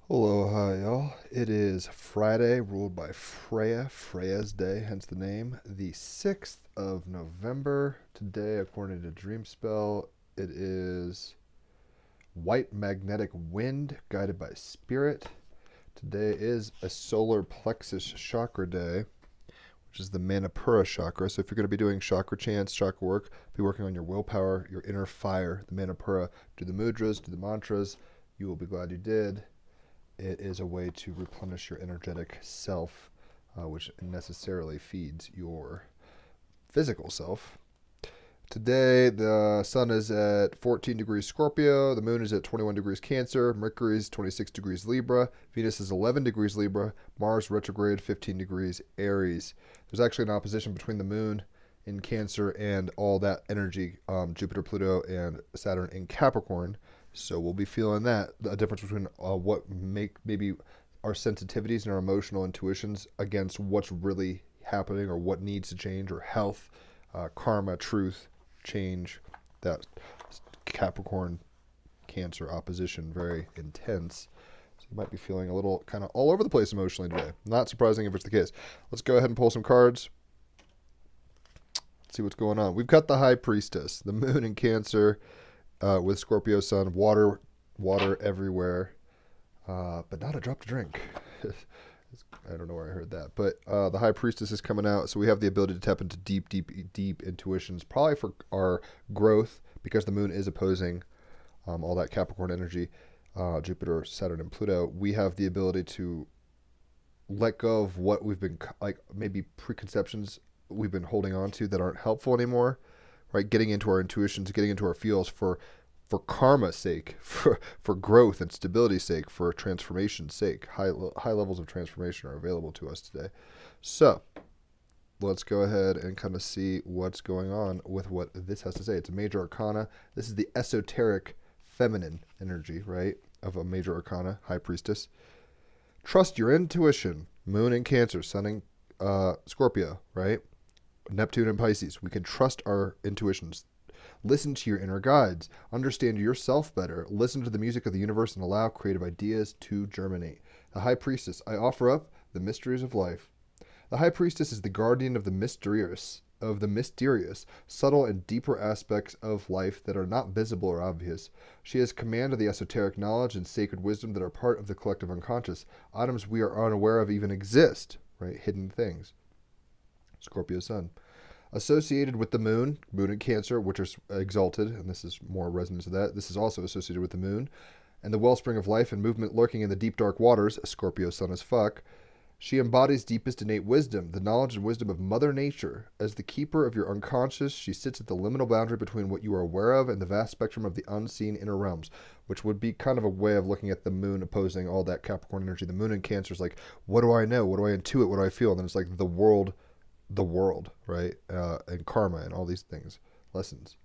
Aloha, y'all. It is Friday, ruled by Freya, Freya's Day, hence the name, the 6th of November. Today, according to Dreamspell, it is White Magnetic Wind, guided by Spirit. Today is a solar plexus chakra day, which is the Manipura chakra. So if you're going to be doing chakra chants, chakra work, be working on your willpower, your inner fire, the Manipura. Do the mudras, do the mantras. You will be glad you did. It is a way to replenish your energetic self, which necessarily feeds your physical self. Today, the sun is at 14 degrees Scorpio, the moon is at 21 degrees Cancer, Mercury is 26 degrees Libra, Venus is 11 degrees Libra, Mars retrograde 15 degrees Aries. There's actually an opposition between the moon in Cancer and all that energy, Jupiter, Pluto, and Saturn in Capricorn. So we'll be feeling that, a difference between what make maybe our sensitivities and our emotional intuitions against what's really happening or what needs to change, or health, karma, truth, change. That Capricorn Cancer opposition, very intense. So you might be feeling a little kind of all over the place emotionally today. Not surprising if it's the case. Let's go ahead and pull some cards. See what's going on. We've got the High Priestess, the moon in Cancer, with Scorpio sun, water everywhere, but not a drop to drink. I don't know where I heard that, but the High Priestess is coming out, so we have the ability to tap into deep intuitions, probably for our growth, because the moon is opposing all that Capricorn energy, Jupiter, Saturn, and Pluto. We have the ability to let go of what we've been, like, maybe preconceptions we've been holding on to that aren't helpful anymore, right? Getting into our intuitions, getting into our feels for karma's sake, for growth and stability's sake, for transformation's sake. High levels of transformation are available to us today. So let's go ahead and kind of see what's going on with what this has to say. It's a major arcana. This is the esoteric feminine energy, right, of a major arcana, High Priestess. Trust your intuition. Moon in Cancer, Sun in Scorpio, right? Neptune and Pisces. We can trust our intuitions. Listen to your inner guides. Understand yourself better. Listen to the music of the universe and allow creative ideas to germinate. The High Priestess. I offer up the mysteries of life. The High Priestess is the guardian of the mysterious, subtle and deeper aspects of life that are not visible or obvious. She has command of the esoteric knowledge and sacred wisdom that are part of the collective unconscious. Items we are unaware of even exist, right? Hidden things. Scorpio sun. Associated with the moon in Cancer, which is exalted, and this is more resonance of that. This is also associated with the moon, and the wellspring of life and movement lurking in the deep dark waters, Scorpio sun as fuck. She embodies deepest innate wisdom, the knowledge and wisdom of Mother Nature. As the keeper of your unconscious, she sits at the liminal boundary between what you are aware of and the vast spectrum of the unseen inner realms, which would be kind of a way of looking at the moon opposing all that Capricorn energy. The moon in Cancer is like, what do I know? What do I intuit? What do I feel? And then it's like the world, right? And karma and all these things, lessons.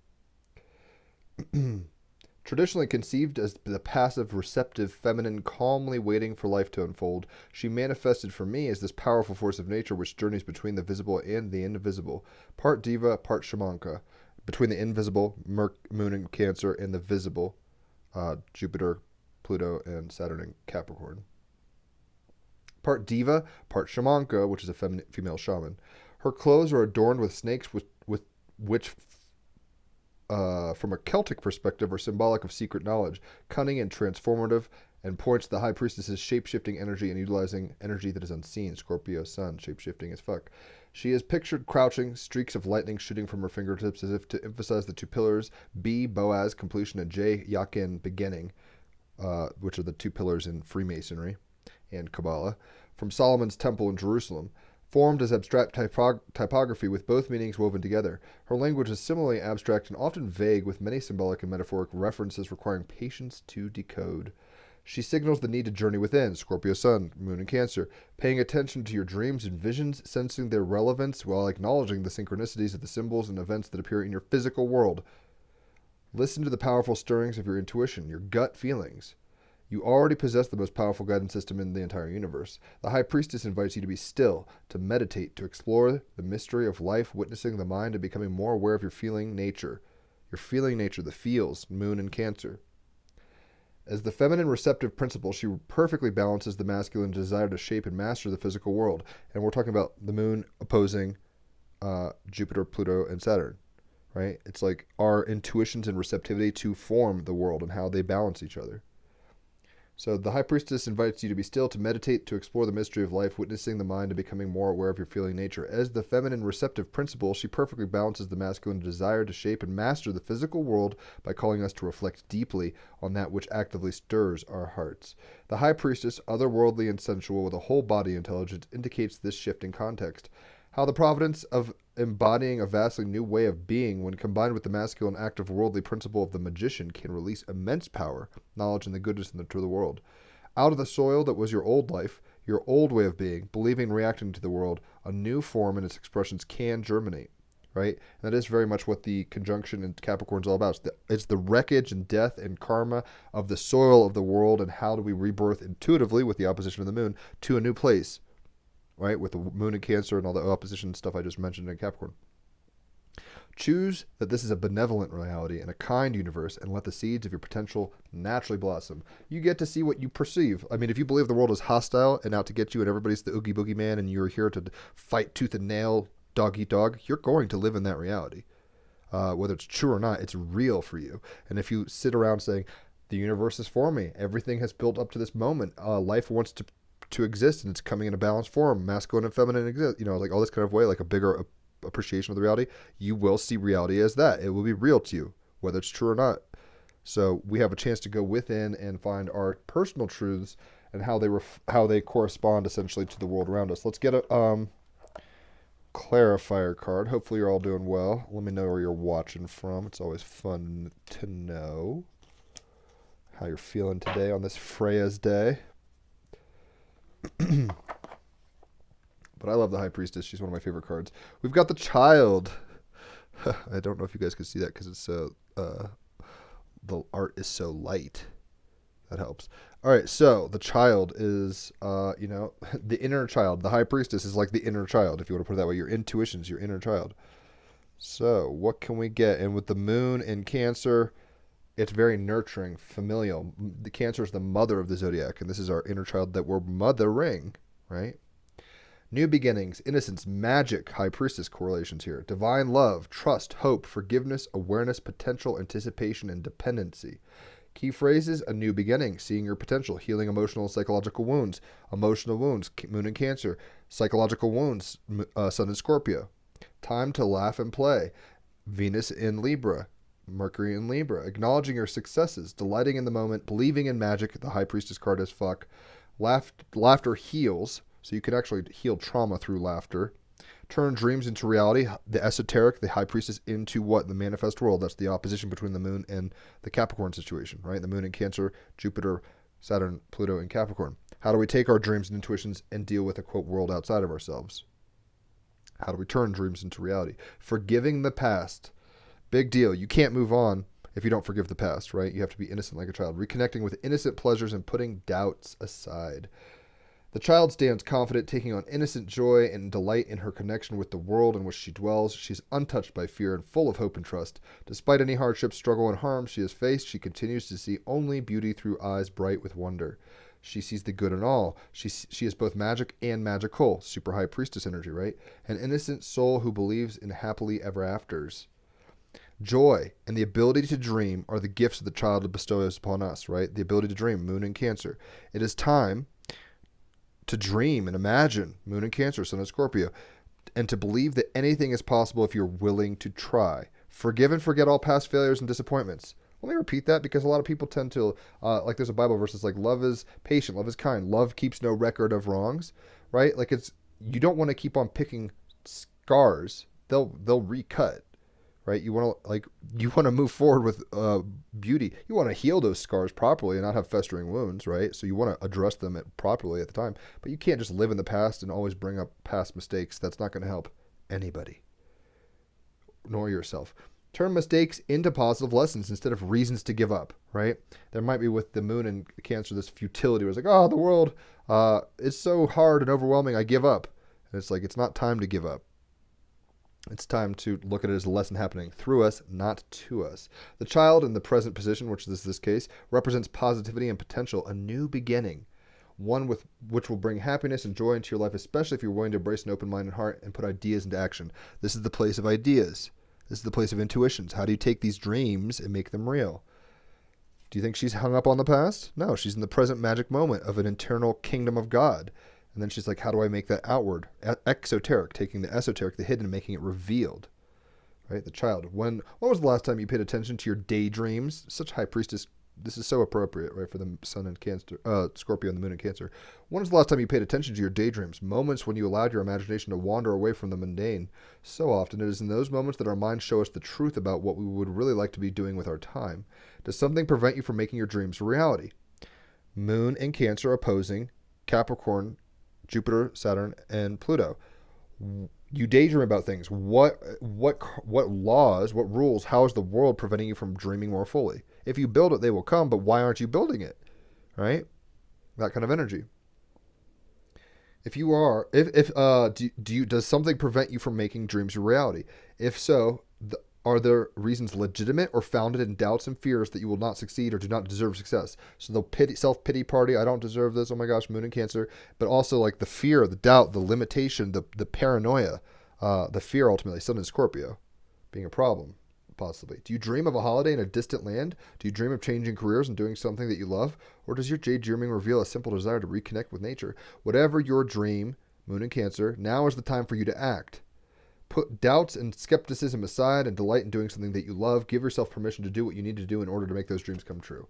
Traditionally conceived as the passive, receptive, feminine, calmly waiting for life to unfold, she manifested for me as this powerful force of nature which journeys between the visible and the invisible, part diva, part shamanka, between the invisible, moon in Cancer, and the visible, Jupiter, Pluto, and Saturn in Capricorn. Part diva, part shamanka, which is a female shaman. Her clothes are adorned with snakes, which, from a Celtic perspective, are symbolic of secret knowledge, cunning and transformative, and points to the High Priestess's shape-shifting energy and utilizing energy that is unseen. Scorpio sun, shape-shifting as fuck. She is pictured crouching, streaks of lightning shooting from her fingertips as if to emphasize the two pillars, B, Boaz, completion, and J, Yakin, beginning, which are the two pillars in Freemasonry and Kabbalah, from Solomon's temple in Jerusalem. Formed as abstract typography with both meanings woven together. Her language is similarly abstract and often vague, with many symbolic and metaphoric references requiring patience to decode. She signals the need to journey within, Scorpio sun, moon in Cancer, paying attention to your dreams and visions, sensing their relevance while acknowledging the synchronicities of the symbols and events that appear in your physical world. Listen to the powerful stirrings of your intuition, your gut feelings. You already possess the most powerful guidance system in the entire universe. The High Priestess invites you to be still, to meditate, to explore the mystery of life, witnessing the mind and becoming more aware of your feeling nature. Your feeling nature, the feels, moon in Cancer. As the feminine receptive principle, she perfectly balances the masculine desire to shape and master the physical world. And we're talking about the moon opposing Jupiter, Pluto, and Saturn, right? It's like our intuitions and receptivity to form the world and how they balance each other. So the High Priestess invites you to be still, to meditate, to explore the mystery of life, witnessing the mind and becoming more aware of your feeling nature. As the feminine receptive principle, she perfectly balances the masculine desire to shape and master the physical world by calling us to reflect deeply on that which actively stirs our hearts. The High Priestess, otherworldly and sensual with a whole body intelligence, indicates this shift in context. How the providence of embodying a vastly new way of being, when combined with the masculine active worldly principle of the magician, can release immense power, knowledge, and the goodness to the world. Out of the soil that was your old life, your old way of being, believing and reacting to the world, a new form and its expressions can germinate, right? And that is very much what the conjunction in Capricorn is all about. It's the wreckage and death and karma of the soil of the world, and how do we rebirth intuitively with the opposition of the moon to a new place, right, with the moon in Cancer and all the opposition stuff I just mentioned in Capricorn. Choose that this is a benevolent reality and a kind universe, and let the seeds of your potential naturally blossom. You get to see what you perceive. I mean, if you believe the world is hostile and out to get you and everybody's the Oogie Boogie Man and you're here to fight tooth and nail, dog eat dog, you're going to live in that reality. Whether it's true or not, it's real for you. And if you sit around saying, the universe is for me, everything has built up to this moment, life wants to exist, and it's coming in a balanced form, masculine and feminine exist, like all this kind of way, like a bigger appreciation of the reality, you will see reality as that. It will be real to you, whether it's true or not. So we have a chance to go within and find our personal truths and how they correspond essentially to the world around us. Let's get a clarifier card. Hopefully you're all doing well. Let me know where you're watching from. It's always fun to know how you're feeling today on this Freya's day. But I love the High Priestess. She's one of my favorite cards. We've got the Child. I don't know if you guys can see that because it's so the art is so light. That helps. All right, so the Child is the inner child. The High Priestess is like the inner child, if you want to put it that way. Your intuitions, your inner child. So what can we get? And with the moon in Cancer, it's very nurturing, familial. The Cancer is the mother of the zodiac, and this is our inner child that we're mothering, right? New beginnings, innocence, magic, High Priestess correlations here. Divine love, trust, hope, forgiveness, awareness, potential, anticipation, and dependency. Key phrases: a new beginning, seeing your potential, healing emotional and psychological wounds, moon in Cancer, psychological wounds, sun in Scorpio. Time to laugh and play, Venus in Libra, Mercury in Libra, acknowledging your successes, delighting in the moment, believing in magic. The High Priestess card is fuck. Laughter heals, so you can actually heal trauma through laughter. Turn dreams into reality. The esoteric, the High Priestess into what? The manifest world. That's the opposition between the moon and the Capricorn situation, right? The moon in Cancer, Jupiter, Saturn, Pluto in Capricorn. How do we take our dreams and intuitions and deal with a, quote, world outside of ourselves? How do we turn dreams into reality? Forgiving the past. Big deal. You can't move on if you don't forgive the past, right? You have to be innocent like a child. Reconnecting with innocent pleasures and putting doubts aside. The Child stands confident, taking on innocent joy and delight in her connection with the world in which she dwells. She's untouched by fear and full of hope and trust. Despite any hardship, struggle, and harm she has faced, she continues to see only beauty through eyes bright with wonder. She sees the good in all. She is both magic and magical. Super High Priestess energy, right? An innocent soul who believes in happily ever afters. Joy and the ability to dream are the gifts that the Child bestows upon us, right? The ability to dream, moon in Cancer. It is time to dream and imagine, moon in Cancer, sun in Scorpio, and to believe that anything is possible if you're willing to try. Forgive and forget all past failures and disappointments. Let me repeat that, because a lot of people tend to, like there's a Bible verse that's like, love is patient, love is kind, love keeps no record of wrongs, right? Like you don't want to keep on picking scars. They'll recut. Right? You want to move forward with beauty. You want to heal those scars properly and not have festering wounds, right? So you want to address them properly at the time. But you can't just live in the past and always bring up past mistakes. That's not going to help anybody, nor yourself. Turn mistakes into positive lessons instead of reasons to give up, right? There might be, with the moon in Cancer, this futility where it's like, oh, the world is so hard and overwhelming, I give up. And it's like, it's not time to give up. It's time to look at it as a lesson happening through us, not to us. The child in the present position, which is this case, represents positivity and potential, a new beginning, one with which will bring happiness and joy into your life, especially if you're willing to embrace an open-minded heart and put ideas into action. This is the place of ideas. This is the place of intuitions. How do you take these dreams and make them real? Do you think she's hung up on the past? No, she's in the present magic moment of an internal kingdom of God. And then she's like, how do I make that outward? Exoteric, taking the esoteric, the hidden, and making it revealed. Right? The child. When was the last time you paid attention to your daydreams? Such high priestess. This is so appropriate, right, for the sun and Cancer, Scorpio and the moon and Cancer. When was the last time you paid attention to your daydreams? Moments when you allowed your imagination to wander away from the mundane. So often it is in those moments that our minds show us the truth about what we would really like to be doing with our time. Does something prevent you from making your dreams a reality? Moon and Cancer opposing Capricorn, Jupiter, Saturn, and Pluto. You daydream about things. What laws, what rules, how is the world preventing you from dreaming more fully? If you build it, they will come, but why aren't you building it? Right? That kind of energy. If you are, does something prevent you from making dreams a reality? If so, are there reasons legitimate or founded in doubts and fears that you will not succeed or do not deserve success? So the self-pity party, I don't deserve this, oh my gosh, moon and Cancer, but also like the fear, the doubt, the limitation, the paranoia, the fear ultimately, sun and Scorpio being a problem, possibly. Do you dream of a holiday in a distant land? Do you dream of changing careers and doing something that you love? Or does your daydreaming reveal a simple desire to reconnect with nature? Whatever your dream, moon and Cancer, now is the time for you to act. Put doubts and skepticism aside and delight in doing something that you love. Give yourself permission to do what you need to do in order to make those dreams come true.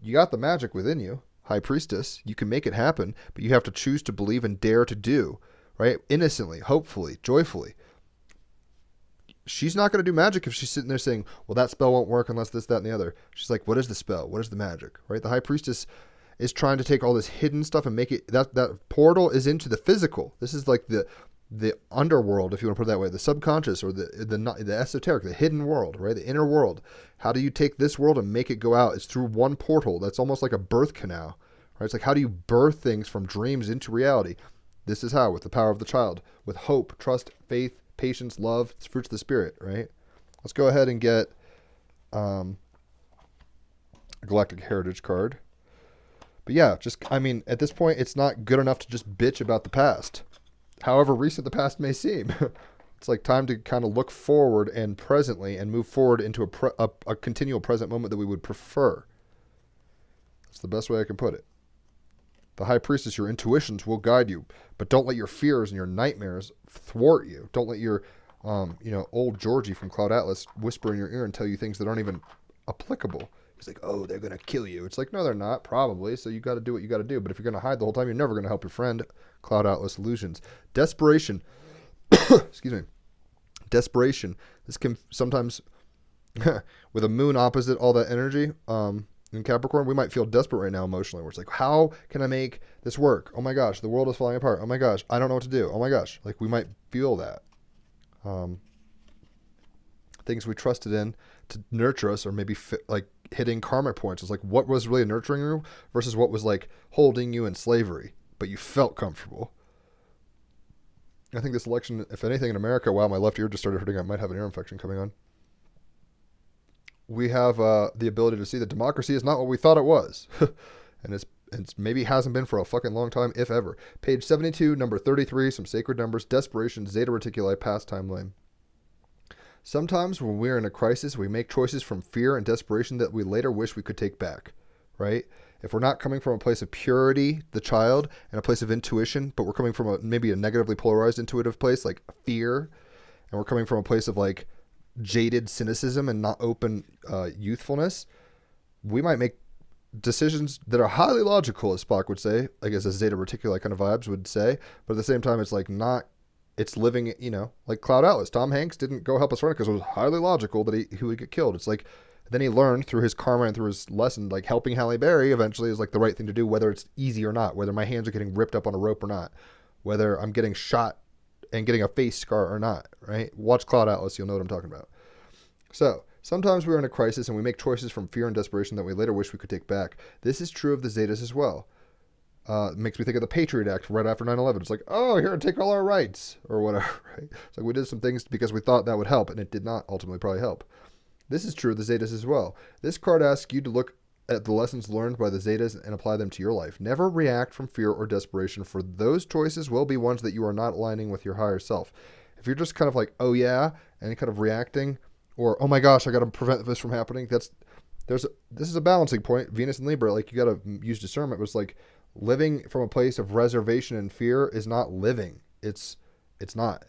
You got the magic within you, High Priestess. You can make it happen, but you have to choose to believe and dare to do, right? Innocently, hopefully, joyfully. She's not going to do magic if she's sitting there saying, well, that spell won't work unless this, that, and the other. She's like, what is the spell? What is the magic, right? The High Priestess is trying to take all this hidden stuff and make it, that portal is into the physical. This is like the underworld, if you want to put it that way, the subconscious or the esoteric, the hidden world, right? The inner world. How do you take this world and make it go out? It's through one portal. That's almost like a birth canal, right? It's like, how do you birth things from dreams into reality? This is how, with the power of the child, with hope, trust, faith, patience, love, it's fruits of the spirit, right? Let's go ahead and get a Galactic Heritage card. But yeah, at this point, it's not good enough to just bitch about the past. However recent the past may seem. It's like time to kind of look forward and presently and move forward into a continual present moment that we would prefer. That's the best way I can put it. The High Priestess, your intuitions will guide you, but don't let your fears and your nightmares thwart you. Don't let your, old Georgie from Cloud Atlas whisper in your ear and tell you things that aren't even applicable. He's like, oh, they're going to kill you. It's like, no, they're not, probably. So you got to do what you got to do. But if you're going to hide the whole time, you're never going to help your friend. Cloud Atlas Illusions. Desperation. Excuse me. Desperation. This can sometimes, with a moon opposite all that energy, in Capricorn, we might feel desperate right now emotionally. Where it's like, how can I make this work? Oh my gosh, the world is falling apart. Oh my gosh, I don't know what to do. Oh my gosh. Like, we might feel that. Things we trusted in to nurture us, or maybe hitting karmic points. It's like, what was really nurturing you versus what was like holding you in slavery, but you felt comfortable. I think this election, if anything, in America, wow, my left ear just started hurting. I might have an ear infection coming on. We have the ability to see that democracy is not what we thought it was. And it's maybe hasn't been for a fucking long time, if ever. Page 72, number 33, some sacred numbers, desperation, Zeta Reticuli, past timeline. Sometimes when we're in a crisis, we make choices from fear and desperation that we later wish we could take back, right? If we're not coming from a place of purity, the child, and a place of intuition, but we're coming from maybe a negatively polarized intuitive place, like fear, and we're coming from a place of like jaded cynicism and not open youthfulness, we might make decisions that are highly logical, as Spock would say, I guess as Zeta Reticuli kind of vibes would say, but at the same time, it's like not, it's living, like Cloud Atlas. Tom Hanks didn't go help us run it because it was highly logical that he would get killed. It's like, then he learned through his karma and through his lesson, like helping Halle Berry eventually is like the right thing to do, whether it's easy or not, whether my hands are getting ripped up on a rope or not, whether I'm getting shot and getting a face scar or not, right? Watch Cloud Atlas, you'll know what I'm talking about. So, sometimes we're in a crisis and we make choices from fear and desperation that we later wish we could take back. This is true of the Zetas as well. Makes me think of the Patriot Act right after 9/11. It's like, oh, here, take all our rights or whatever, right? It's like we did some things because we thought that would help, and it did not ultimately probably help. This is true of the Zetas as well. This card asks you to look at the lessons learned by the Zetas and apply them to your life. Never react from fear or desperation, for those choices will be ones that you are not aligning with your higher self. If you're just kind of like, oh yeah, and kind of reacting, or oh my gosh, I got to prevent this from happening, this is a balancing point. Venus and Libra, like you got to use discernment, but it's like living from a place of reservation and fear is not living. It's not.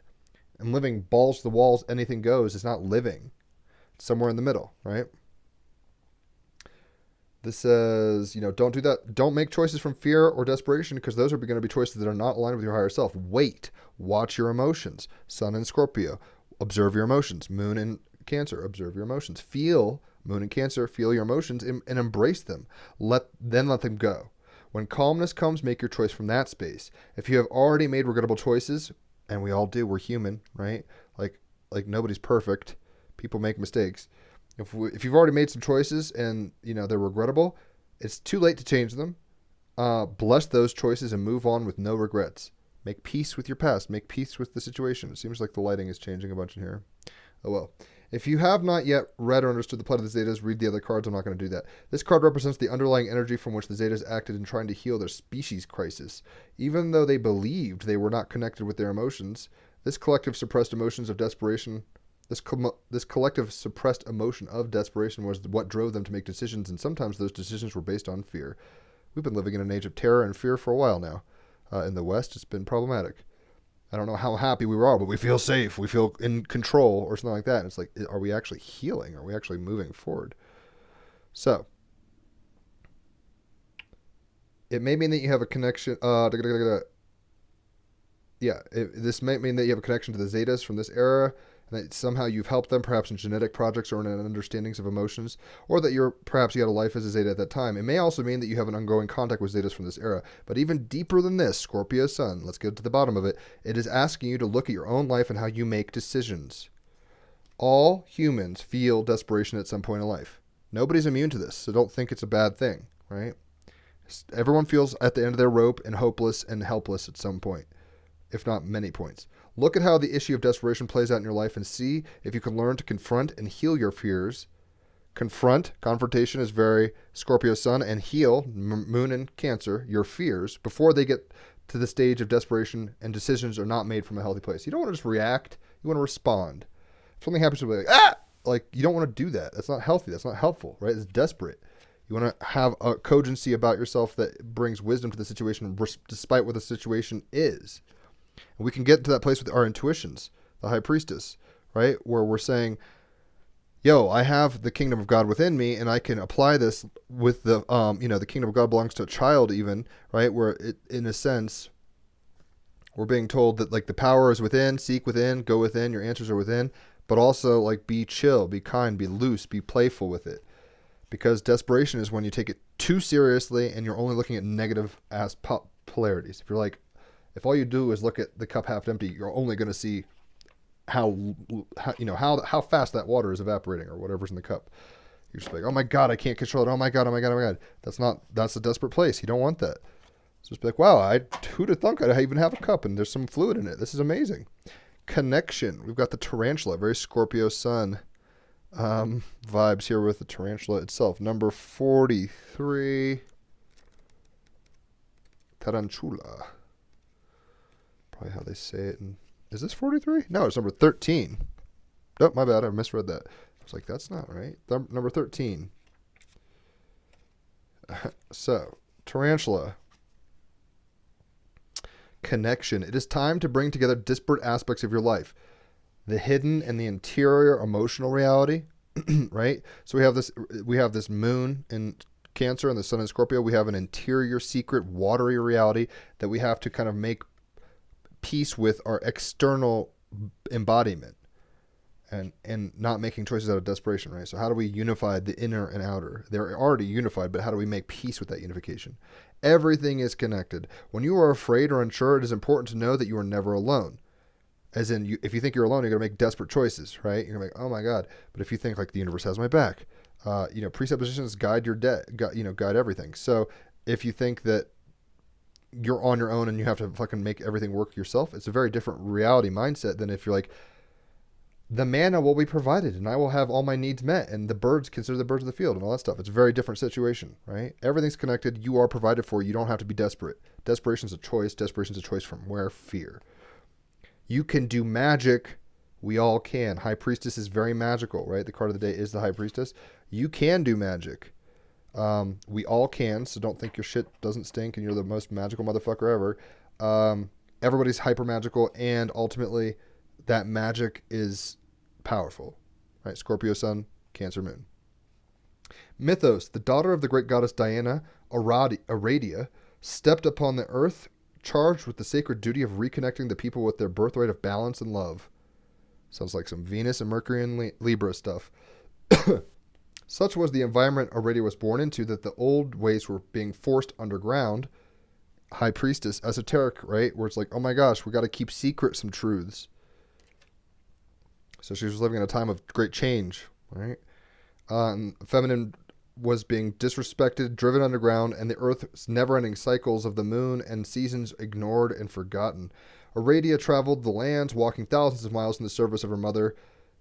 And living balls to the walls, anything goes, is not living. It's somewhere in the middle, right? This says, don't do that. Don't make choices from fear or desperation, because those are going to be choices that are not aligned with your higher self. Wait. Watch your emotions. Sun in Scorpio. Observe your emotions. Moon in Cancer. Observe your emotions. Feel, Moon in Cancer, feel your emotions and embrace them. Let them go. When calmness comes, make your choice from that space. If you have already made regrettable choices, and we all do, we're human, right? Like nobody's perfect. People make mistakes. If you've already made some choices and they're regrettable, it's too late to change them. Bless those choices and move on with no regrets. Make peace with your past. Make peace with the situation. It seems like the lighting is changing a bunch in here. Oh well. If you have not yet read or understood the plight of the Zetas, read the other cards. I'm not going to do that. This card represents the underlying energy from which the Zetas acted in trying to heal their species crisis. Even though they believed they were not connected with their emotions, this collective suppressed emotions of desperation, this collective suppressed emotion of desperation was what drove them to make decisions, and sometimes those decisions were based on fear. We've been living in an age of terror and fear for a while now. In the West, it's been problematic. I don't know how happy we are, but we feel safe. We feel in control or something like that. And it's like, are we actually healing? Are we actually moving forward? So, it may mean that you have a connection. This might mean that you have a connection to the Zetas from this era, and that somehow you've helped them, perhaps in genetic projects or in understandings of emotions, or that perhaps you had a life as a Zeta at that time. It may also mean that you have an ongoing contact with Zetas from this era. But even deeper than this, Scorpio Sun, let's get to the bottom of it. It is asking you to look at your own life and how you make decisions. All humans feel desperation at some point in life. Nobody's immune to this, so don't think it's a bad thing, right? Everyone feels at the end of their rope and hopeless and helpless at some point, if not many points. Look at how the issue of desperation plays out in your life and see if you can learn to confront and heal your fears. Confrontation is very Scorpio Sun, and heal, Moon in Cancer, your fears before they get to the stage of desperation and decisions are not made from a healthy place. You don't want to just react. You want to respond. If something happens, you'll be like, ah! Like, you don't want to do that. That's not healthy. That's not helpful, right? It's desperate. You want to have a cogency about yourself that brings wisdom to the situation despite what the situation is. And we can get to that place with our intuitions, the High Priestess, right? Where we're saying, yo, I have the kingdom of God within me, and I can apply this with the kingdom of God belongs to a child even, right? Where it, in a sense, we're being told that like the power is within, seek within, go within, your answers are within, but also like be chill, be kind, be loose, be playful with it. Because desperation is when you take it too seriously and you're only looking at negative polarities. If all you do is look at the cup half empty, you're only going to see how fast that water is evaporating or whatever's in the cup. You're just like, oh my God, I can't control it. Oh my God, oh my God, oh my God. That's a desperate place. You don't want that. So just be like, wow, who'd have thunk I'd even have a cup and there's some fluid in it. This is amazing. Connection. We've got the tarantula, very Scorpio Sun vibes here with the tarantula itself. Number 43. Tarantula. Probably how they say it. Is this 43? No, it's number 13. Oh, my bad. I misread that. I was like, that's not right. Number 13. So, tarantula. Connection. It is time to bring together disparate aspects of your life. The hidden and the interior emotional reality, right? So we have this moon in Cancer and the sun in Scorpio. We have an interior, secret, watery reality that we have to kind of make peace with our external embodiment and not making choices out of desperation, right? So how do we unify the inner and outer? They're already unified, but how do we make peace with that unification? Everything is connected. When you are afraid or unsure, it is important to know that you are never alone. As in, if you think you're alone, you're going to make desperate choices, right? You're going to be like, oh my God. But if you think like the universe has my back, presuppositions guide your guide everything. So if you think that you're on your own and you have to fucking make everything work yourself. It's a very different reality mindset than if you're like, the manna will be provided and I will have all my needs met and the birds, consider the birds of the field and all that stuff. It's a very different situation, right? Everything's connected. You are provided for. You don't have to be desperate. Desperation is a choice. Desperation is a choice from where? Fear. You can do magic. We all can. High Priestess is very magical, right? The card of the day is the High Priestess. You can do magic. We all can, so don't think your shit doesn't stink and you're the most magical motherfucker ever. Everybody's hyper magical, and ultimately that magic is powerful, right? Scorpio sun, Cancer moon. Mythos, the daughter of the great goddess Diana, Aradia, stepped upon the earth charged with the sacred duty of reconnecting the people with their birthright of balance and love. Sounds like some Venus and Mercury and Libra stuff. Such was the environment Aradia was born into that the old ways were being forced underground. High Priestess, esoteric, right? Where it's like, oh my gosh, we got to keep secret some truths. So she was living in a time of great change, right? Feminine was being disrespected, driven underground, and the Earth's never-ending cycles of the moon and seasons ignored and forgotten. Aradia traveled the lands, walking thousands of miles in the service of her mother,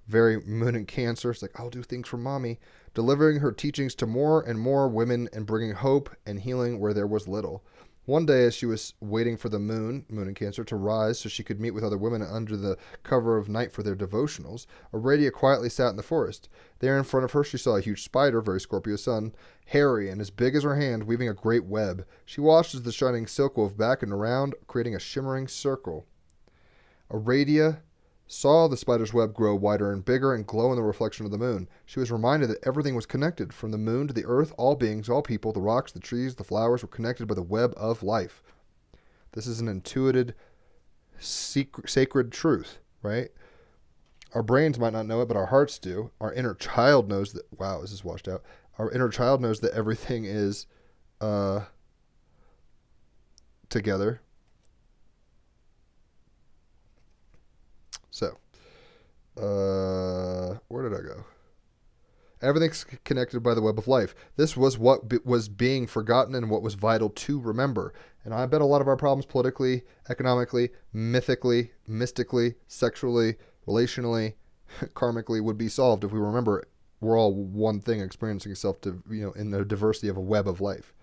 very moon in Cancer. It's like, I'll do things for mommy. Delivering her teachings to more and more women and bringing hope and healing where there was little. One day, as she was waiting for the moon in Cancer, to rise so she could meet with other women under the cover of night for their devotionals, Aradia quietly sat in the forest. There in front of her, she saw a huge spider, very Scorpio sun, hairy and as big as her hand, weaving a great web. She watched as the shining silk wove back and around, creating a shimmering circle. Aradia saw the spider's web grow wider and bigger and glow in the reflection of the moon. She was reminded that everything was connected. From the moon to the earth, all beings, all people, the rocks, the trees, the flowers were connected by the web of life. This is an intuited, sacred truth, right? Our brains might not know it, but our hearts do. Our inner child knows that, wow, this is washed out. Our inner child knows that everything is together. So, where did I go? Everything's connected by the web of life. This was what was being forgotten and what was vital to remember. And I bet a lot of our problems politically, economically, mythically, mystically, sexually, relationally, karmically would be solved if we remember we're all one thing experiencing itself to, in the diversity of a web of life.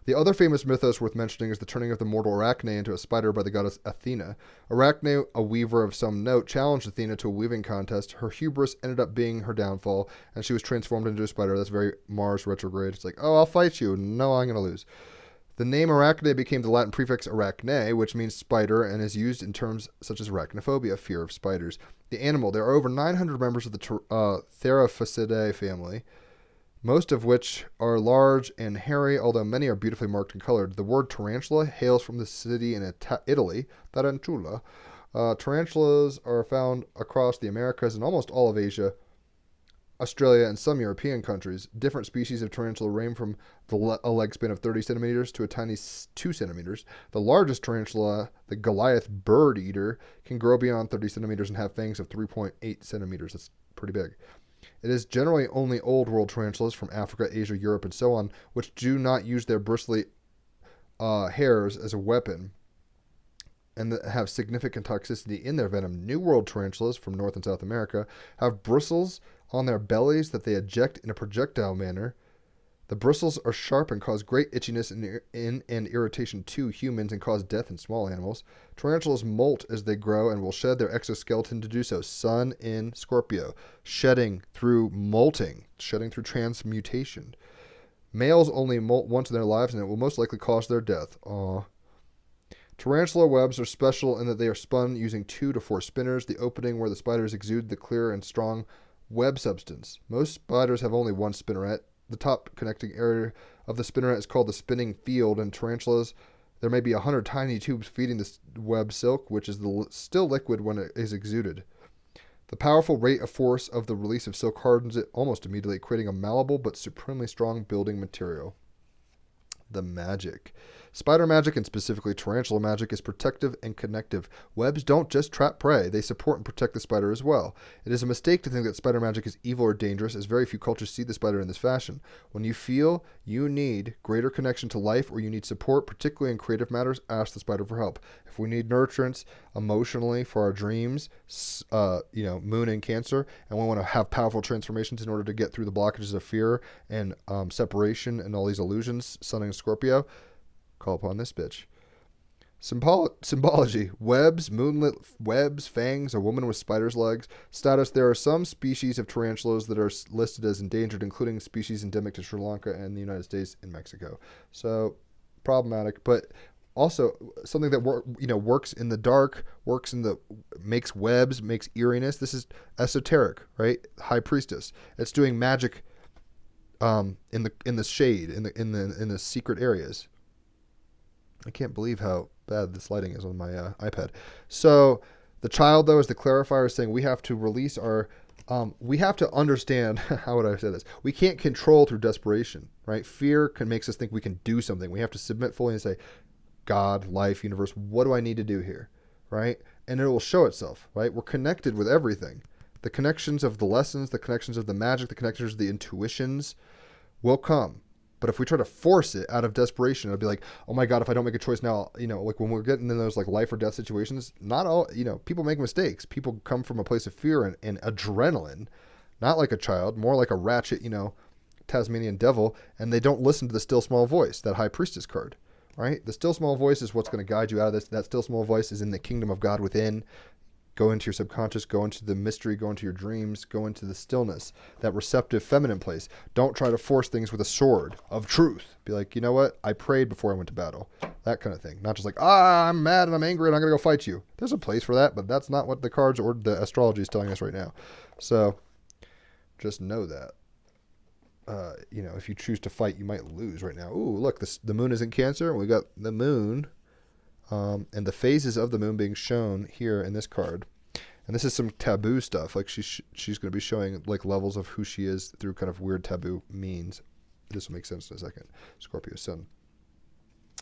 The other famous mythos worth mentioning is the turning of the mortal Arachne into a spider by the goddess Athena. Arachne, a weaver of some note, challenged Athena to a weaving contest. Her hubris ended up being her downfall, and she was transformed into a spider. That's very Mars retrograde. It's like, oh, I'll fight you. No, I'm going to lose. The name Arachne became the Latin prefix arachne, which means spider, and is used in terms such as arachnophobia, fear of spiders. The animal, there are over 900 members of the Theraphacidae family, most of which are large and hairy, although many are beautifully marked and colored. The word tarantula hails from the city in Italy, Tarantula. Tarantulas are found across the Americas and almost all of Asia, Australia, and some European countries. Different species of tarantula range from a leg span of 30 centimeters to a tiny 2 centimeters. The largest tarantula, the Goliath bird eater, can grow beyond 30 centimeters and have fangs of 3.8 centimeters. That's pretty big. It is generally only old world tarantulas from Africa, Asia, Europe, and so on, which do not use their bristly hairs as a weapon and that have significant toxicity in their venom. New world tarantulas from North and South America have bristles on their bellies that they eject in a projectile manner. The bristles are sharp and cause great itchiness and irritation to humans and cause death in small animals. Tarantulas molt as they grow and will shed their exoskeleton to do so. Sun in Scorpio. Shedding through molting. Shedding through transmutation. Males only molt once in their lives and it will most likely cause their death. Aww. Tarantula webs are special in that they are spun using 2 to 4 spinners, the opening where the spiders exude the clear and strong web substance. Most spiders have only one spinneret. The top connecting area of the spinneret is called the spinning field. In tarantulas, there may be 100 tiny tubes feeding the web silk, which is still liquid when it is exuded. The powerful rate of force of the release of silk hardens it almost immediately, creating a malleable but supremely strong building material. the magic. Spider magic, and specifically tarantula magic, is protective and connective. Webs don't just trap prey, they support and protect the spider as well. It is a mistake to think that spider magic is evil or dangerous, as very few cultures see the spider in this fashion. When you feel you need greater connection to life or you need support, particularly in creative matters, ask the spider for help. If we need nurturance emotionally for our dreams, moon and Cancer, and we want to have powerful transformations in order to get through the blockages of fear and separation and all these illusions, Sun and Scorpio, call upon this bitch. Symbology: webs, moonlit webs, fangs, a woman with spider's legs. Status: there are some species of tarantulas that are listed as endangered, including species endemic to Sri Lanka and the United States and Mexico. So problematic, but also something that works in the dark, makes webs, makes eeriness. This is esoteric, right? High priestess. It's doing magic in the shade, in the secret areas. I can't believe how bad this lighting is on my iPad. So the child, though, is the clarifier, saying we have to release our, we have to understand, how would I say this? We can't control through desperation, right? Fear makes us think we can do something. We have to submit fully and say, God, life, universe, what do I need to do here, right? And it will show itself, right? We're connected with everything. The connections of the lessons, the connections of the magic, the connections of the intuitions will come. But if we try to force it out of desperation, it'll be like, oh my God, if I don't make a choice now, like when we're getting in those like life or death situations, not all, people make mistakes. People come from a place of fear and adrenaline, not like a child, more like a ratchet, Tasmanian devil, and they don't listen to the still small voice, that high priestess card, right? The still small voice is what's going to guide you out of this. That still small voice is in the kingdom of God within. Go into your subconscious, go into the mystery, go into your dreams, go into the stillness, that receptive feminine place. Don't try to force things with a sword of truth. Be like, you know what? I prayed before I went to battle. That kind of thing. Not just like, I'm mad and I'm angry and I'm going to go fight you. There's a place for that, but that's not what the cards or the astrology is telling us right now. So just know that. If you choose to fight, you might lose right now. Ooh, look, the moon is in Cancer, and we got the moon. And the phases of the moon being shown here in this card. And this is some taboo stuff. Like she's going to be showing like levels of who she is through kind of weird taboo means. This will make sense in a second. Scorpio Sun.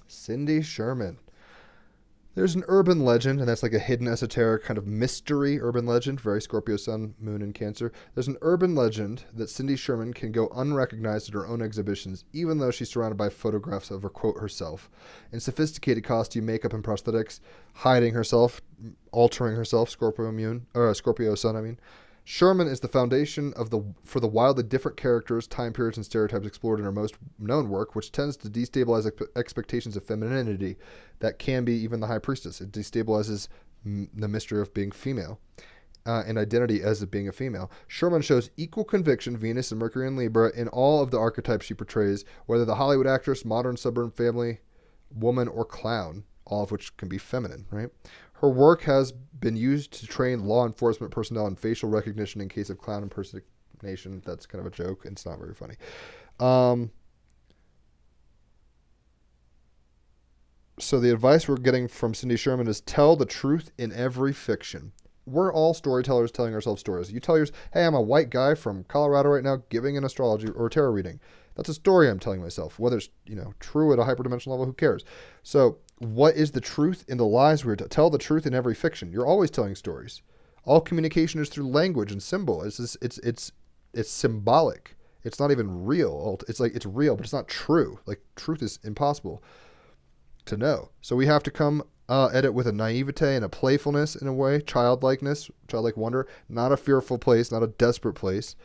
Cindy Sherman. There's an urban legend, and that's like a hidden esoteric kind of mystery urban legend, very Scorpio Sun, Moon, and Cancer. There's an urban legend that Cindy Sherman can go unrecognized at her own exhibitions, even though she's surrounded by photographs of her, quote, herself. In sophisticated costume, makeup, and prosthetics, hiding herself, altering herself, Scorpio Sun. Sherman is the foundation for the wildly different characters, time periods, and stereotypes explored in her most known work, which tends to destabilize expectations of femininity that can be even the high priestess. It destabilizes the mystery of being female and identity as being a female. Sherman shows equal conviction, Venus and Mercury and Libra, in all of the archetypes she portrays, whether the Hollywood actress, modern suburban family, woman, or clown, all of which can be feminine, right? Her work has been used to train law enforcement personnel in facial recognition in case of clown impersonation. That's kind of a joke, and it's not very funny. So the advice we're getting from Cindy Sherman is tell the truth in every fiction. We're all storytellers telling ourselves stories. You tell yours, hey, I'm a white guy from Colorado right now giving an astrology or tarot reading. That's a story I'm telling myself. Whether it's true at a hyperdimensional level, who cares? So what is the truth in the lies we're tell the truth in every fiction? You're always telling stories. All communication is through language and symbol. It's symbolic. It's not even real. It's like it's real, but it's not true. Like truth is impossible to know. So we have to come at it with a naivete and a playfulness in a way, childlike wonder, not a fearful place, not a desperate place,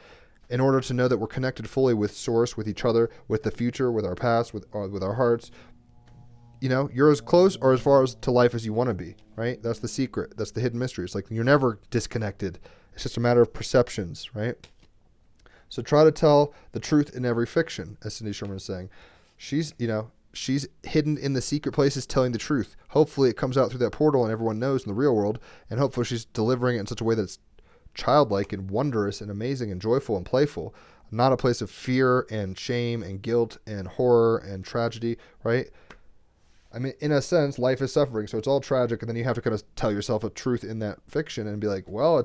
in order to know that we're connected fully with Source, with each other, with the future, with our past, with our hearts. You're as close or as far as to life as you want to be, right? That's the secret. That's the hidden mystery. It's like you're never disconnected. It's just a matter of perceptions, right? So try to tell the truth in every fiction, as Cindy Sherman is saying. She's hidden in the secret places telling the truth. Hopefully it comes out through that portal and everyone knows in the real world, and hopefully she's delivering it in such a way that's childlike and wondrous and amazing and joyful and playful, not a place of fear and shame and guilt and horror and tragedy, right? In a sense, life is suffering, so it's all tragic, and then you have to kind of tell yourself a truth in that fiction and be like, well,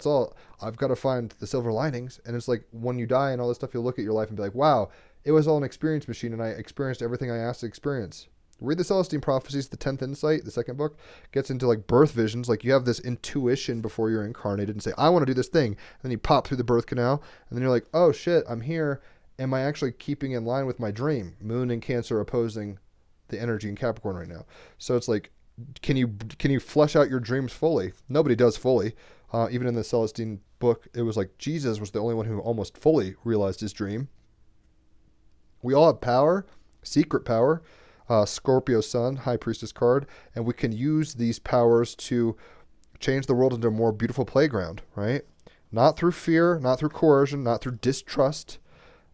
I've got to find the silver linings. And it's like when you die and all this stuff, you'll look at your life and be like, wow, It was all an experience machine, and I experienced everything I asked to experience. Read the Celestine Prophecies, the 10th Insight, the second book, gets into like birth visions. Like you have this intuition before you're incarnated and say, I want to do this thing. And then you pop through the birth canal, and then you're like, oh shit, I'm here. Am I actually keeping in line with my dream? Moon and Cancer opposing the energy in Capricorn right now. So it's like, can you flesh out your dreams fully? Nobody does fully. Even in the Celestine book, it was like Jesus was the only one who almost fully realized his dream. We all have power, secret power. Scorpio Sun, High Priestess card, and we can use these powers to change the world into a more beautiful playground, right? Not through fear, not through coercion, not through distrust,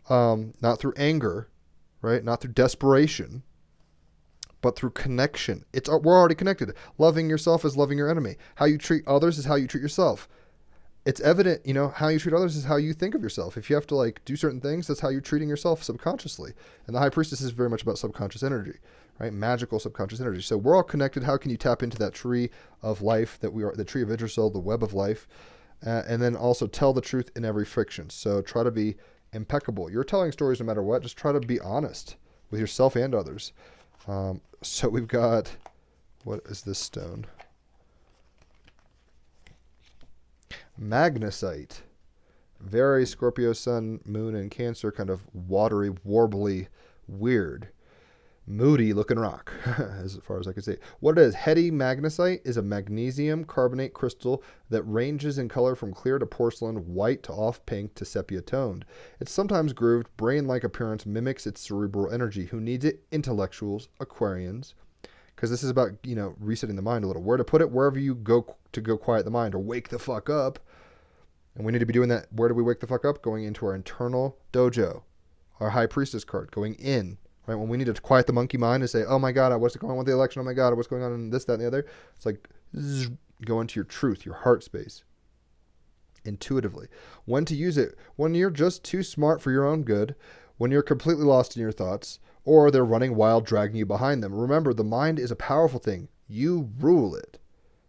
not through anger, right? Not through desperation, but through connection. We're already connected. Loving yourself is loving your enemy. How you treat others is how you treat yourself. It's evident, how you treat others is how you think of yourself. If you have to like do certain things, that's how you're treating yourself subconsciously. And the High Priestess is very much about subconscious energy, right? Magical subconscious energy. So we're all connected. How can you tap into that tree of life that we are, the tree of Yggdrasil, the web of life, and then also tell the truth in every friction. So try to be impeccable. You're telling stories no matter what. Just try to be honest with yourself and others. So we've got, what is this stone? Magnesite. Very Scorpio Sun, Moon, and Cancer, kind of watery, warbly, weird. Moody looking rock, as far as I can say. What it is, heady magnesite is a magnesium carbonate crystal that ranges in color from clear to porcelain, white to off pink to sepia toned. It's sometimes grooved, brain-like appearance mimics its cerebral energy. Who needs it? Intellectuals, Aquarians. Because this is about, resetting the mind a little. Where to put it? Wherever you go to go quiet the mind or wake the fuck up. And we need to be doing that. Where do we wake the fuck up? Going into our internal dojo. Our High Priestess card. Going in. Right? When we need to quiet the monkey mind and say, oh my God, what's going on with the election? Oh my God, what's going on in this, that, and the other? It's like, go into your truth, your heart space. Intuitively. When to use it? When you're just too smart for your own good. When you're completely lost in your thoughts. Or they're running wild, dragging you behind them. Remember, the mind is a powerful thing. You rule it,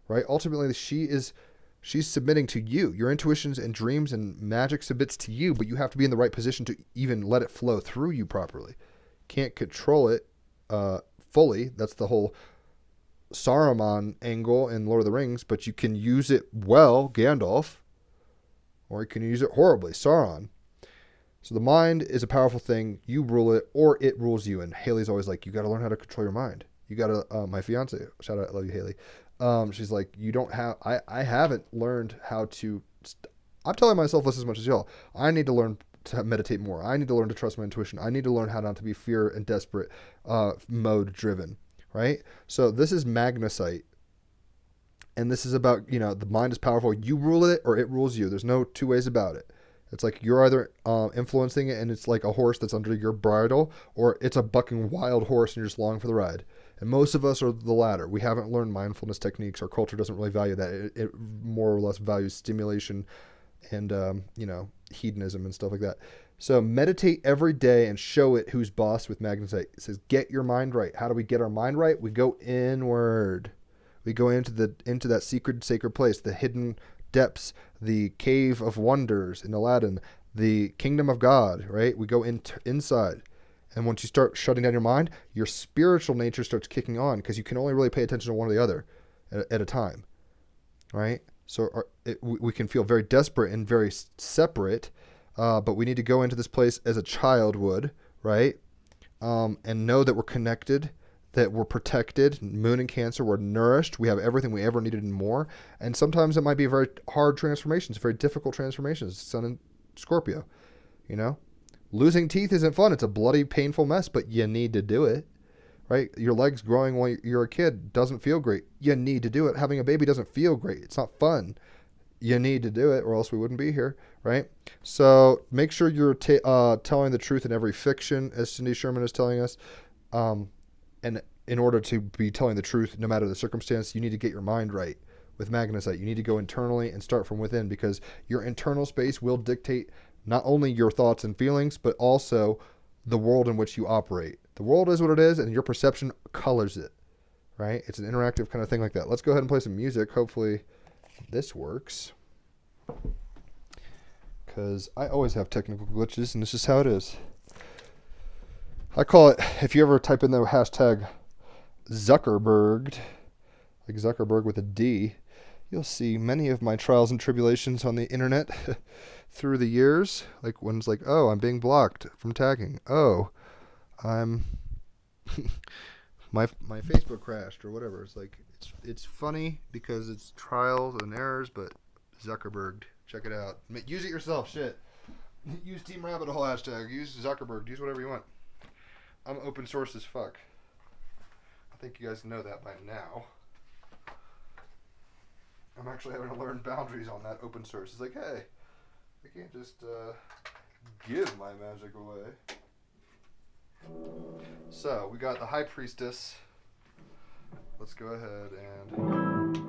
right? Ultimately, she's submitting to you. Your intuitions and dreams and magic submits to you, but you have to be in the right position to even let it flow through you properly. Can't control it fully. That's the whole Saruman angle in Lord of the Rings, but you can use it well, Gandalf, or you can use it horribly, Sauron. So the mind is a powerful thing. You rule it, or it rules you. And Haley's always like, you got to learn how to control your mind. You got to, my fiance, shout out, I love you, Haley. She's like, you don't have, I haven't learned how to, I'm telling myself this as much as y'all. I need to learn to meditate more. I need to learn to trust my intuition. I need to learn how not to be fear and desperate mode driven, right? So this is magnesite. And this is about, the mind is powerful. You rule it or it rules you. There's no two ways about it. It's like you're either influencing it and it's like a horse that's under your bridle, or it's a bucking wild horse and you're just along for the ride. And most of us are the latter. We haven't learned mindfulness techniques. Our culture doesn't really value that. It more or less values stimulation and, hedonism and stuff like that. So meditate every day and show it who's boss with magnesite. It says, get your mind right. How do we get our mind right? We go inward. We go into that secret, sacred place, the hidden depths, the cave of wonders in Aladdin, the kingdom of God, right? We go inside. And once you start shutting down your mind, your spiritual nature starts kicking on, because you can only really pay attention to one or the other at a time, right? So we can feel very desperate and very separate, but we need to go into this place as a child would, right? And know that we're connected, that we're protected. Moon and Cancer, we're nourished. We have everything we ever needed and more. And sometimes it might be a very hard transformation. It's very difficult transformations. Sun and Scorpio, Losing teeth isn't fun. It's a bloody, painful mess, but you need to do it, right? Your legs growing while you're a kid doesn't feel great. You need to do it. Having a baby doesn't feel great. It's not fun. You need to do it, or else we wouldn't be here, right? So make sure you're telling the truth in every fiction, as Cindy Sherman is telling us. And in order to be telling the truth, no matter the circumstance, you need to get your mind right with magnesite. You need to go internally and start from within, because your internal space will dictate not only your thoughts and feelings, but also the world in which you operate. The world is what it is, and your perception colors it, right? It's an interactive kind of thing like that. Let's go ahead and play some music. Hopefully this works, because I always have technical glitches, and this is how it is. I call it, if you ever type in the hashtag Zuckerberg, like Zuckerberg with a D, you'll see many of my trials and tribulations on the internet through the years. Like when it's like, oh, I'm being blocked from tagging. Oh, I'm my Facebook crashed or whatever. It's like it's funny because it's trials and errors, but Zuckerberg, check it out. Use it yourself. Shit. Use Team Rabbit Hole hashtag. Use Zuckerberg. Use whatever you want. I'm open source as fuck. I think you guys know that by now. I'm actually having to learn boundaries on that open source. It's like, hey, I can't just give my magic away. So, we got the High Priestess. Let's go ahead and...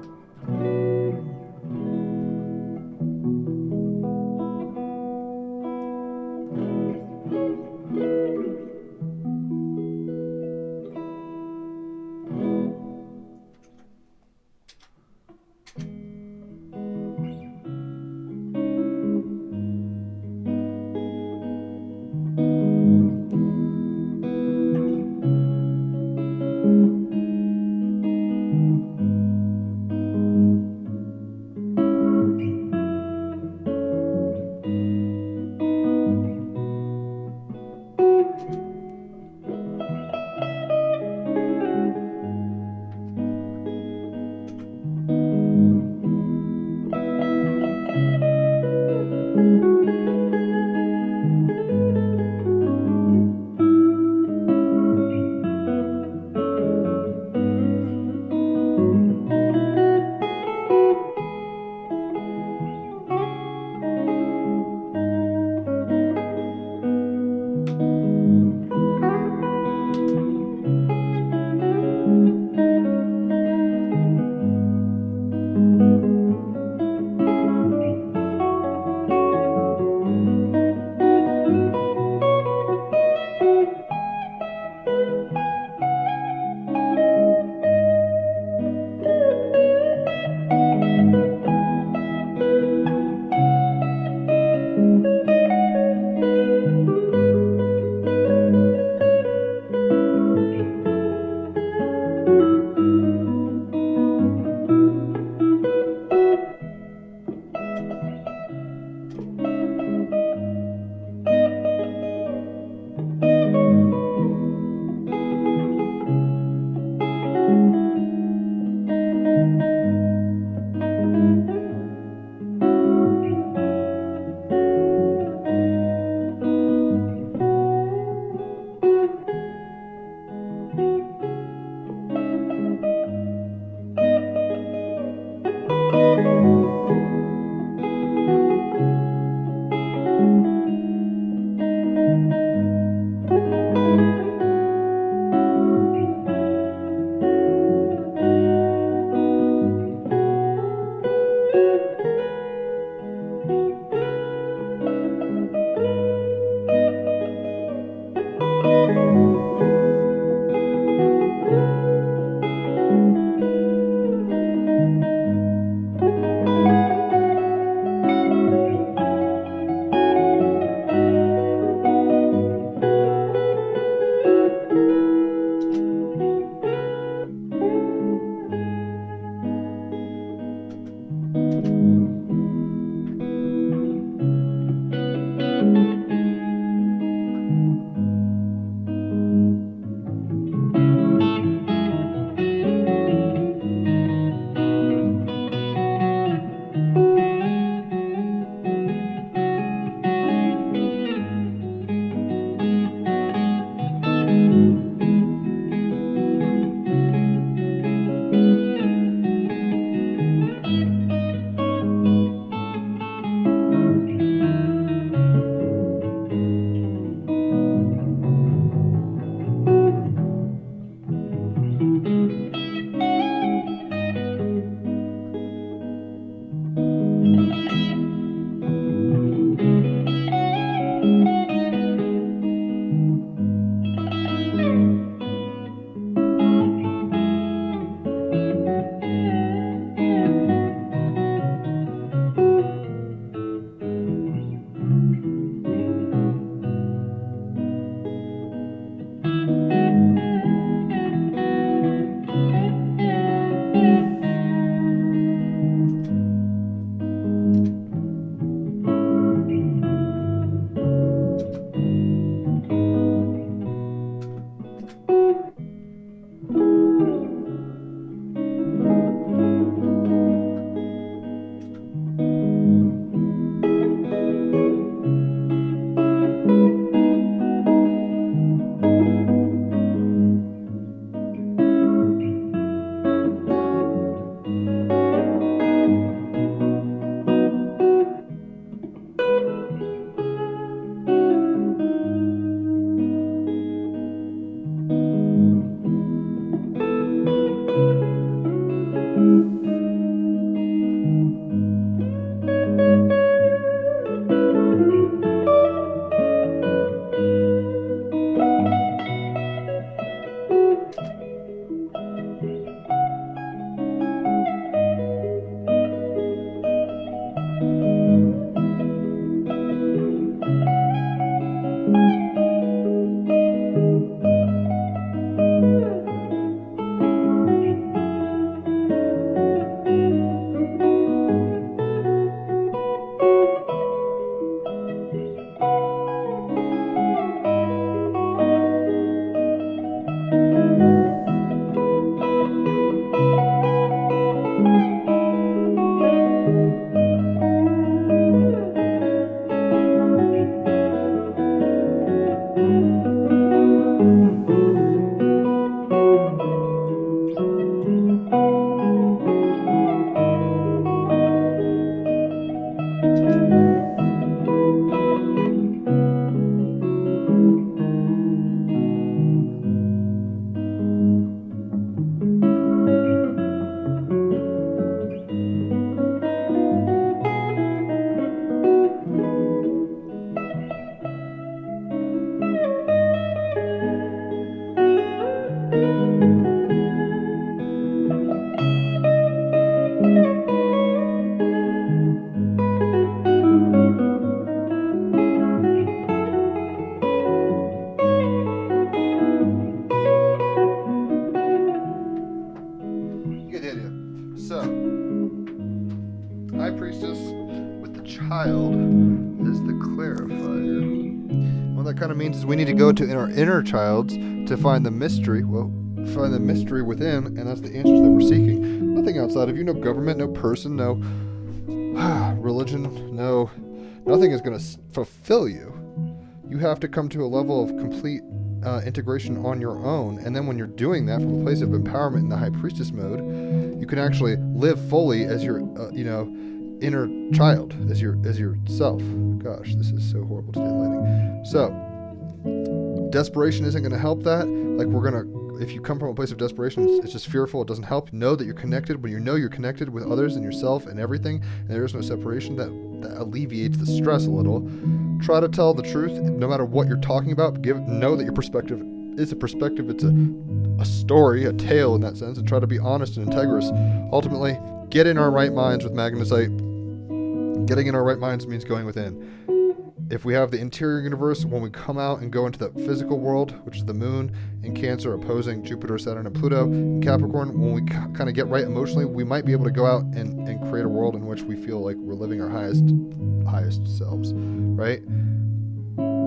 You get the idea. So, High Priestess with the child is the clarifier. What that kind of means is we need to go to our inner childs to find the mystery. Well, find the mystery within, and that's the answers that we're seeking. Nothing outside of you. No government, no person, no religion, nothing is going to fulfill you. You have to come to a level of complete integration on your own, and then when you're doing that from a place of empowerment in the High Priestess mode, you can actually live fully as your inner child, as your self. Gosh, this is so horrible today lighting. So desperation isn't going to help that. If you come from a place of desperation, it's just fearful. It doesn't help. Know that you're connected. When you know you're connected with others and yourself and everything, and there is no separation, that alleviates the stress a little. Try to tell the truth, no matter what you're talking about. Know that your perspective is a perspective. It's a story, a tale in that sense, and try to be honest and integrous. Ultimately, get in our right minds with magnesite. Getting in our right minds means going within. If we have the interior universe, when we come out and go into the physical world, which is the moon in Cancer opposing Jupiter, Saturn, and Pluto in Capricorn, when we kind of get right emotionally, we might be able to go out and create a world in which we feel like we're living our highest selves, right?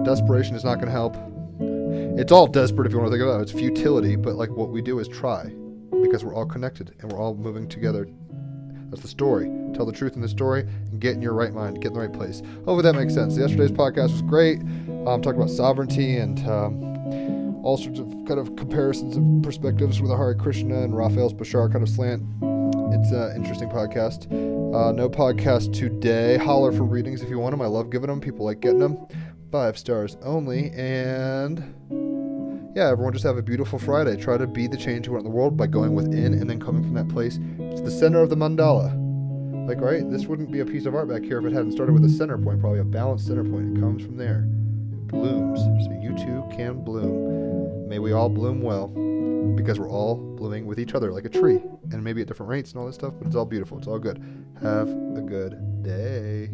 Desperation is not going to help. It's all desperate if you want to think about it. It's futility, but like what we do is try, because we're all connected and we're all moving together. That's the story. Tell the truth in the story and get in your right mind, get in the right place. Hopefully that makes sense. Yesterday's podcast was great. Talking about sovereignty and all sorts of kind of comparisons of perspectives with the Hare Krishna and Raphael's Bashar kind of slant. It's an interesting podcast. No podcast today. Holler for readings if you want them. I love giving them. People like getting them. 5 stars only. And yeah, everyone just have a beautiful Friday. Try to be the change you want in the world by going within and then coming from that place. It's the center of the mandala. Like, right? This wouldn't be a piece of art back here if it hadn't started with a center point, probably a balanced center point. It comes from there. It blooms. So you too can bloom. May we all bloom well, because we're all blooming with each other like a tree. And maybe at different rates and all this stuff, but it's all beautiful. It's all good. Have a good day.